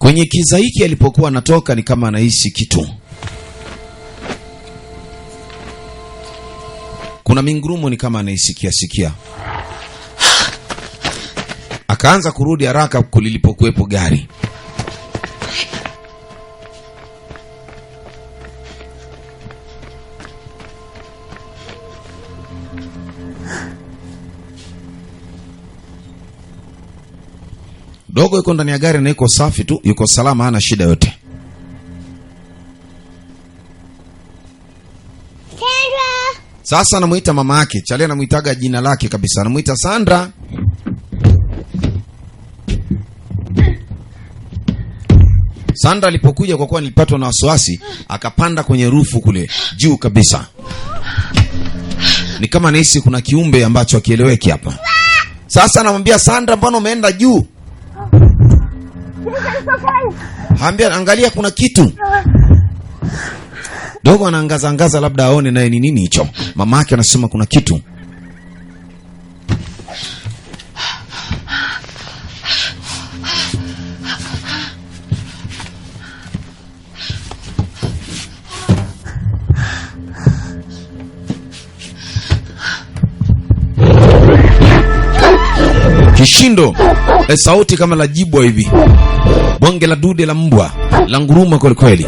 Kwenye kiza hiki alipokuwa anatoka ni kama anahisi kitu. Kuna mingurumo ni kama anaisikia. Akaanza kurudi haraka kulilipokuwepo gari. Dogo yuko ndani ya gari na yuko safi tu, yuko salama, hana shida yote. Sandra! Sasa anamuita mama yake, Charlie anamuitaga jina lake kabisa. Anamuita Sandra. Sandra alipokuja, kwa kuwa nilipatwa na wasiwasi, akapanda kwenye rufu kule juu kabisa. Ni kama nahisi kuna kiumbe ambacho hakieleweki hapa. Sasa anamwambia Sandra, mbona umeenda juu? Hambia, angalia kuna kitu. Dogo anaangaza labda aone naye ni nini hicho. Mama yake anasema kuna kitu. Kishindo, sauti kama la jibwa hivi. Bonge la dude la mbwa, la nguruma kweli kweli.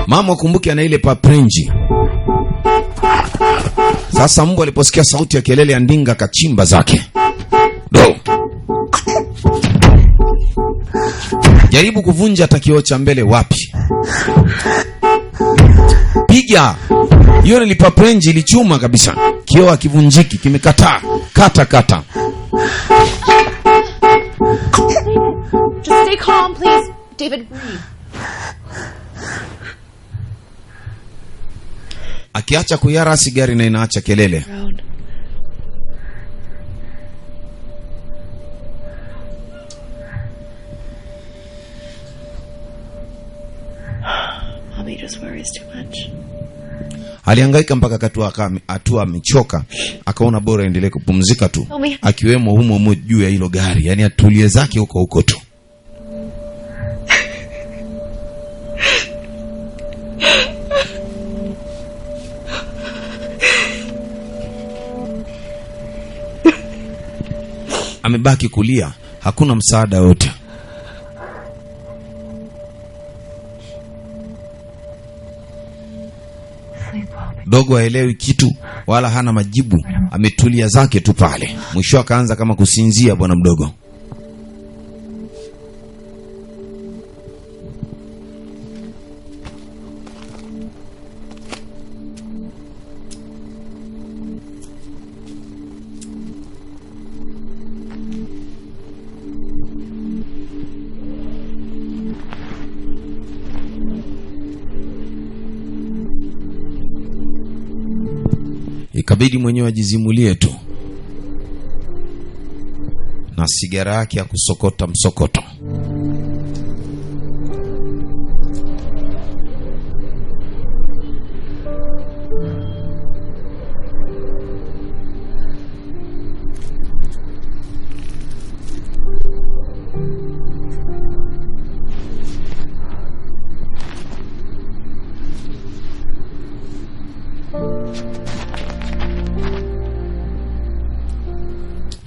Mama kumbuke ana ile paprenji. Sasa mbwa aliposikia sauti ya kelele ya ndinga kachimba zake. Do. Jaribu kuvunja hata kioo cha mbele wapi. Piga. Hiyo ni paprenji ilichuma kabisa. Kioo hakivunjiki, kimekataa. Kata. Just stay calm, please. David, breathe. Akiacha kuyara sigari na inaacha kelele. Mommy just worries too much. Alihangaika mpaka atua amechoka, akaona bora endelee kupumzika tu, akiwemo humo juu ya hilo gari, yani atulie zake huko tu. Amebaki kulia, hakuna msaada wote. Dogo haelewi kitu wala hana majibu, ametulia zake tu pale. Mwisho akaanza kama kusinzia bwana mdogo. Ikabidi mwenyewe ajizimulie tu na sigara yake ya kusokota msokoto.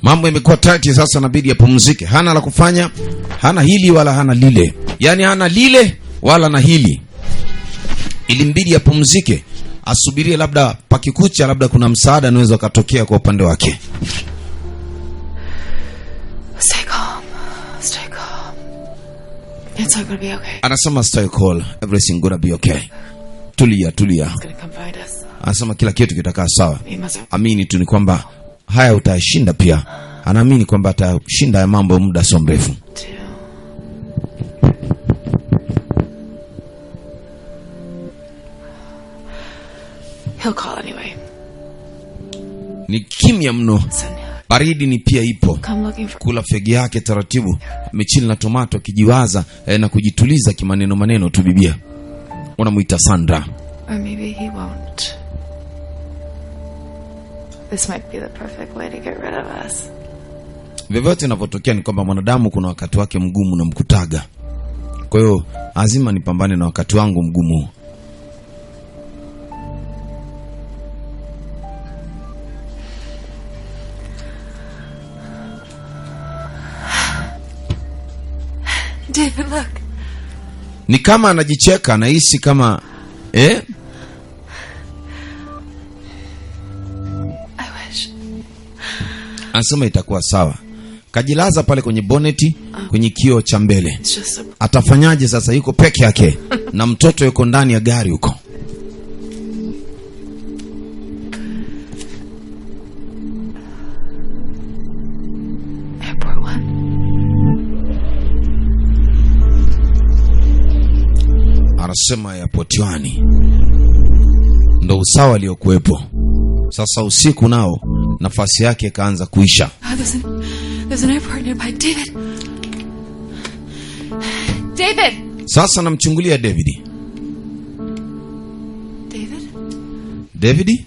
Mambo yamekuwa tight sasa, inabidi apumzike. Hana la kufanya, hana hili wala hana lile. Yaani hana lile wala na hili. Ilimbidi apumzike, asubirie labda pakikucha, labda kuna msaada anaweza katokea kwa upande wake. Stay calm. It's all gonna be okay. Anasema stay calm, everything gonna be okay. Tulia. Anasema kila kitu kitakaa sawa. Amini tu ni kwamba haya utashinda pia. Anaamini kwamba atashinda mambo muda sio mrefu. He'll call anyway. Ni kimya mno. Baridi ni pia ipo. Kula fegi yake taratibu, amechili na tomato kijiwaza na kujituliza kimaneno tu bibia. Unamuita Sandra. Or maybe he won't. This might be the perfect way to get rid of us. Vyovyote inavyotokea ni kwamba mwanadamu kuna wakati wake mgumu na mkutaga. Kwa hiyo lazima nipambane na wakati wangu mgumu. David, look. Ni kama anajicheka, anahisi kama I wish. Anasema itakuwa sawa. Kajilaza pale kwenye boneti, kwenye kioo cha mbele. It's just a... Atafanyaje sasa? Yuko peke yake na mtoto yuko ndani ya gari huko. Airport 1. Anasema airport 1 ndo usawa aliokuwepo. Sasa usiku nao nafasi yake kaanza kuisha. There's an airport nearby. David. David. Sasa namchungulia David. David? David?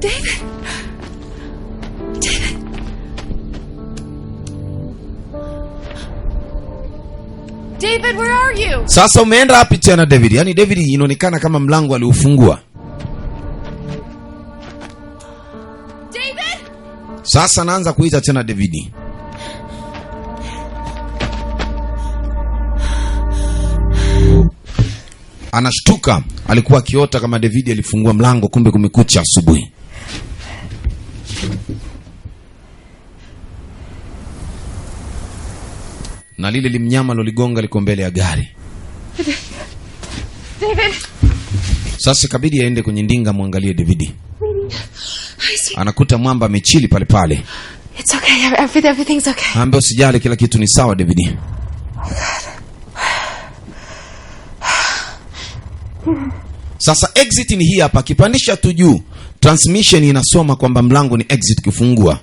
David. David. David, where are you? Sasa umeenda wapi tena David? Yaani David inaonekana kama mlango aliufungua. David? Sasa naanza kuita tena David. Anashtuka, alikuwa akiota kama David alifungua mlango, kumbe kumekucha asubuhi. Na lile limnyama loligonga liko mbele ya gari. David. Sasa kabidi aende kwenye ndinga muangalie David. Anakuta mwamba amechili pale pale. It's okay. Everything's okay. Ambe usijali, kila kitu ni sawa David. Sasa exit ni hii hapa, kipandisha tu juu. Transmission inasoma kwamba mlango ni exit kifungua.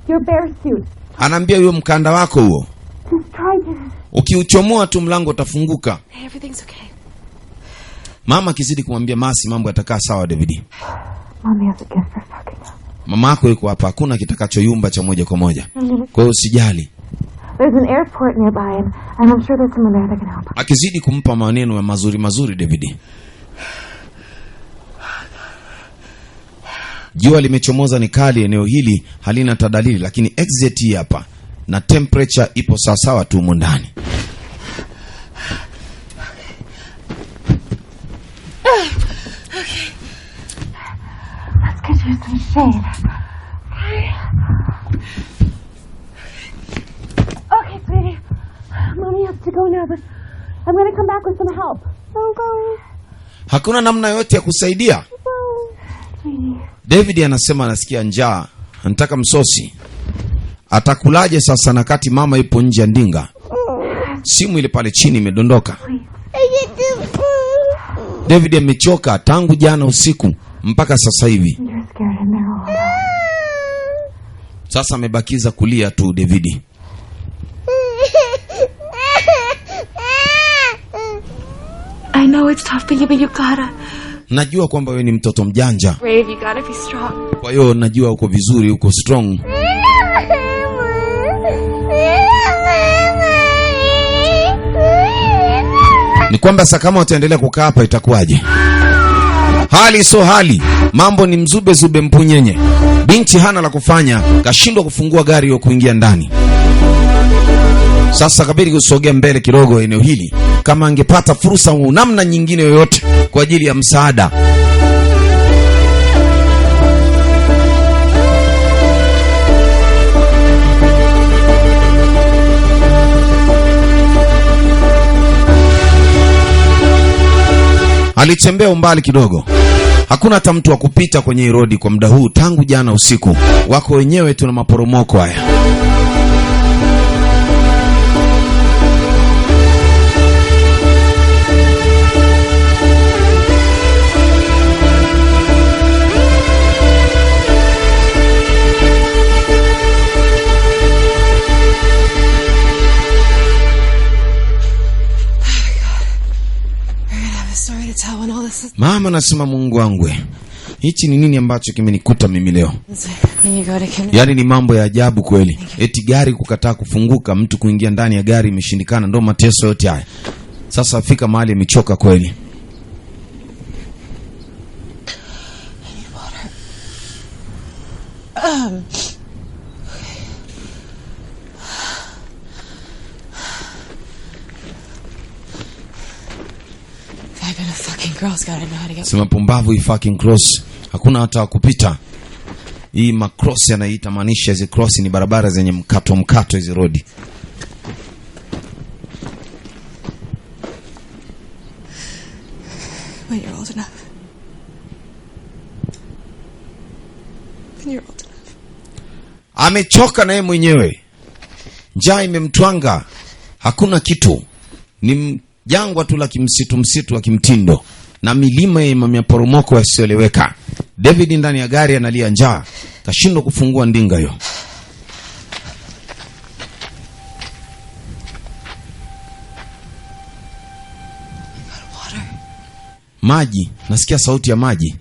Your bear suit. Anaambia huyo mkanda wako huo, Just try to... ukiuchomoa tu mlango utafunguka. Hey, everything's okay. Mama kizidi kumwambia Masi mambo yatakaa sawa David. Mommy has a gift for fucking up. Mama yako yuko hapa, hakuna kitakachoyumba cha moja kwa moja. Kwa hiyo usijali. There's an airport nearby and I'm sure there's someone there that can help. Akizidi kumpa maneno ya mazuri mazuri David. Jua limechomoza ni kali, eneo hili halina tadalili, lakini exit hii hapa na temperature ipo sawa tu humo ndani. Okay. Let's get you some shade. Okay, sweetie. Mommy has to go now, but I'm going to come back with some help. Okay. Hakuna namna yote ya kusaidia. Sweetie. David anasema anasikia njaa, anataka msosi. Atakulaje sasa na kati mama ipo nje ya ndinga? Simu ile pale chini imedondoka. David amechoka tangu jana usiku mpaka sasa hivi. Sasa amebakiza kulia tu David. I know it's tough, but you gotta. Najua kwamba wewe ni mtoto mjanja. Brave, you gotta be strong. Kwa hiyo najua uko vizuri, uko strong. Ni kwamba sasa kama utaendelea kukaa hapa itakuwaje? Hali so hali, mambo ni mzube zube mpunyenye. Binti hana la kufanya, kashindwa kufungua gari au kuingia ndani. Sasa kabidi kusogea mbele kidogo eneo hili, kama angepata fursa au namna nyingine yoyote kwa ajili ya msaada. Alitembea umbali kidogo. Hakuna hata mtu wa kupita kwenye rodi kwa muda huu tangu jana usiku. Wako wenyewe tuna maporomoko haya. Mama nasema Mungu wangu. Hichi ni nini ambacho kimenikuta mimi leo? Yaani ni mambo ya ajabu kweli. Eti gari kukataa kufunguka, mtu kuingia ndani ya gari imeshindikana, ndo mateso yote haya. Sasa afika mahali amechoka kweli. Sema pumbavu, hii fucking cross. Hakuna hata wakupita. Hii macross yanaita maanisha hizi cross ni barabara zenye mkato hizi road. When you're old enough. Amechoka na yeye mwenyewe. Njaa imemtwanga. Hakuna kitu. Ni jangwa tu la msitu wa kimtindo. Na milima yenye maporomoko yasiyoeleweka. David ndani ya gari analia njaa. Kashindwa kufungua ndinga hiyo. Maji, nasikia sauti ya maji.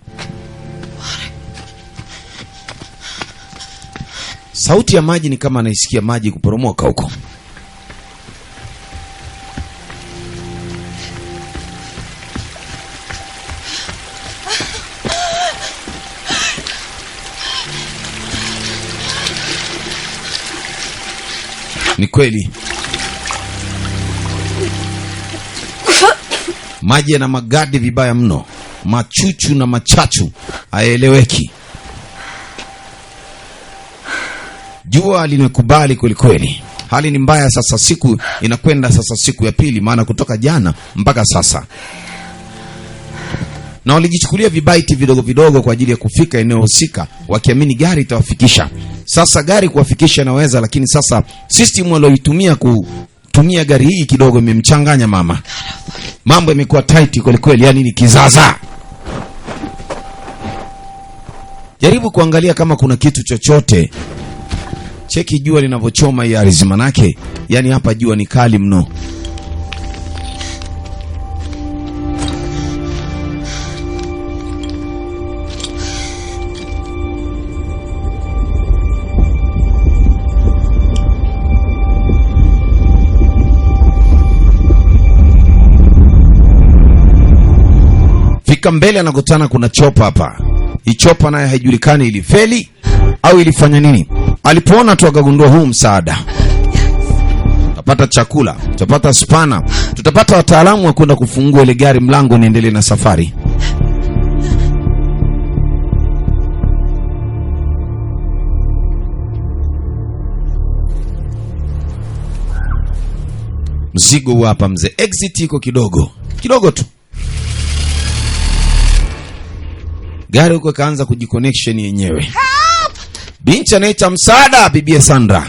Sauti ya maji ni kama anaisikia maji kuporomoka huko. Ni kweli. Maji yana magadi vibaya mno. Machuchu na machachu haeleweki. Jua linakubali kweli kweli. Hali ni mbaya sasa, siku inakwenda sasa siku ya pili, maana kutoka jana mpaka sasa. Na walijichukulia vibaiti vidogo vidogo kwa ajili ya kufika eneo husika, wakiamini gari itawafikisha. Sasa gari kuwafikisha inaweza, lakini sasa system walioitumia kutumia gari hii kidogo imemchanganya mama. Mambo yamekuwa tight kweli kweli, yani ni kizaza. Jaribu kuangalia kama kuna kitu chochote. Cheki jua linavyochoma hii ardhi manake, yani hapa jua ni kali mno. Fika mbele anakutana kuna chopa hapa. Hii chopa naye haijulikani ilifeli au ilifanya nini. Alipoona tu akagundua huu msaada. Tutapata chakula, tutapata spana, tutapata wataalamu wa kwenda kufungua ile gari mlango niendelee na safari. Mzigo hapa mzee. Exit iko kidogo. Kidogo tu. Gari huko kaanza kujiconnection yenyewe. Binti anaita msaada, bibi Sandra.